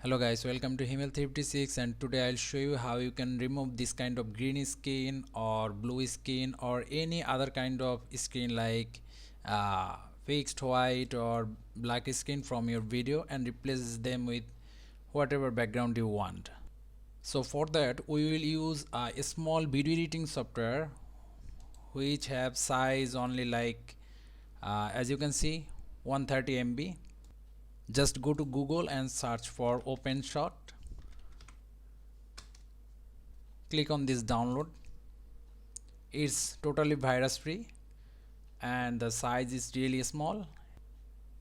Hello guys, welcome to Himmel 356, and today I'll show you how you can remove this kind of green screen or blue screen or any other kind of screen like fixed white or black screen from your video and replace them with whatever background you want. So for that we will use a small video editing software which have size only like as you can see 130 MB. Just go to Google and search for OpenShot. Click on this download. It's totally virus free and the size is really small.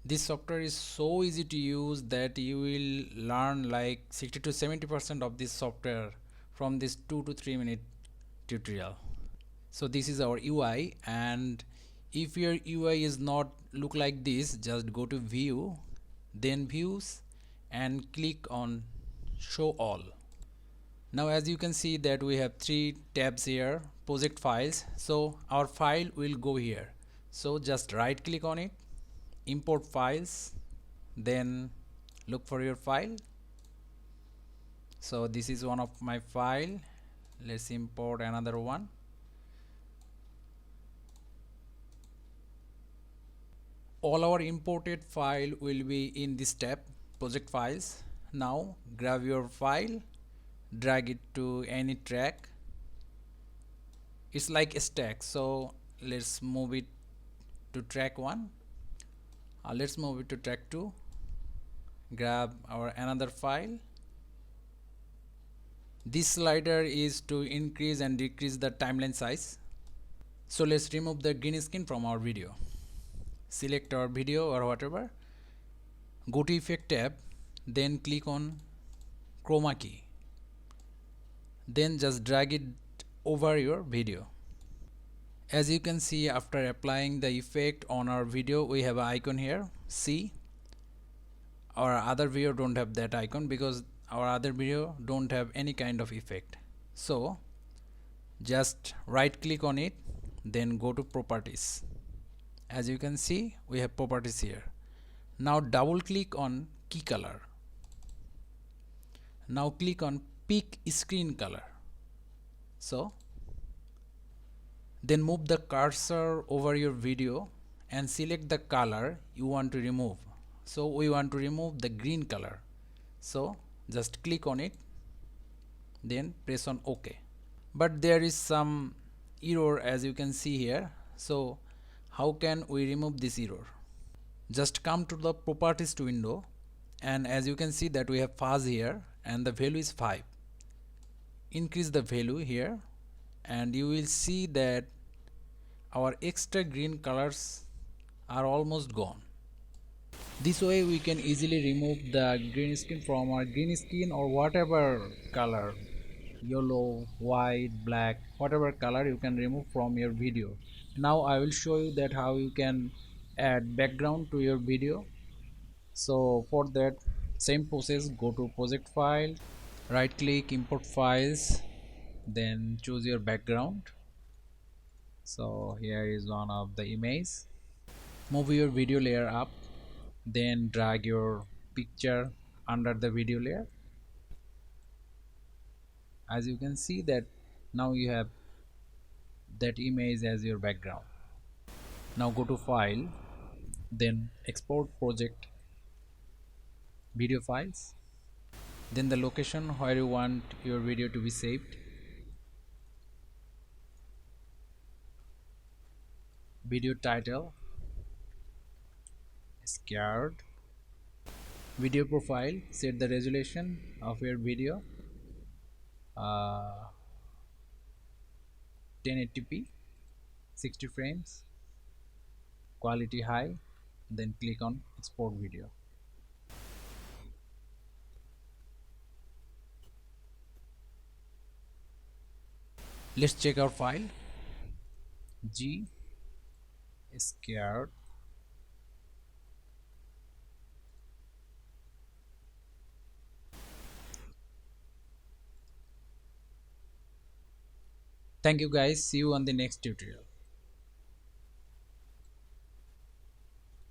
This software is so easy to use that you will learn like 60 to 70% of this software from this 2 to 3 minute tutorial. So this is our UI, and if your UI is not look like this, just go to view, then views, and click on show all. Now as you can see that we have three tabs here, project files, so our file will go here. So just right click on it, import files, then look for your file. So this is one of my file. Let's import another one. All our imported file will be in this tab, project files. Now grab your file, drag it to any track. It's like a stack, so let's move it to track 1. Let's move it to track 2. Grab our another file. This slider is to increase and decrease the timeline size. So let's remove the green screen from our video. Select our video or whatever, go to effect tab, then click on chroma key, then just drag it over your video. As you can see, after applying the effect on our video, we have an icon here, see. Our other video don't have that icon because our other video don't have any kind of effect. So just right click on it, then go to properties. As you can see, we have properties here. Now double click on key color. Now click on pick screen color. So then move the cursor over your video and select the color you want to remove. So we want to remove the green color. So just click on it, then press on OK. But there is some error as you can see here. So how can we remove this error? Just come to the properties window, and as you can see that we have fuzz here and the value is 5. Increase the value here and you will see that our extra green colors are almost gone. This way we can easily remove the green screen from our green screen or whatever color, yellow, white, black, whatever color you can remove from your video. Now I will show you that how you can add background to your video. So for that same process, go to project file, right click, import files, then choose your background. So here is one of the image. Move your video layer up, then drag your picture under the video layer. As you can see that now you have that image as your background. Now go to file, then export project video files, then the location where you want your video to be saved, video title, scared, video profile, set the resolution of your video 1080p 60 frames, quality high, then click on export video. Let's check our file. G scared. Thank you guys, see you on the next tutorial.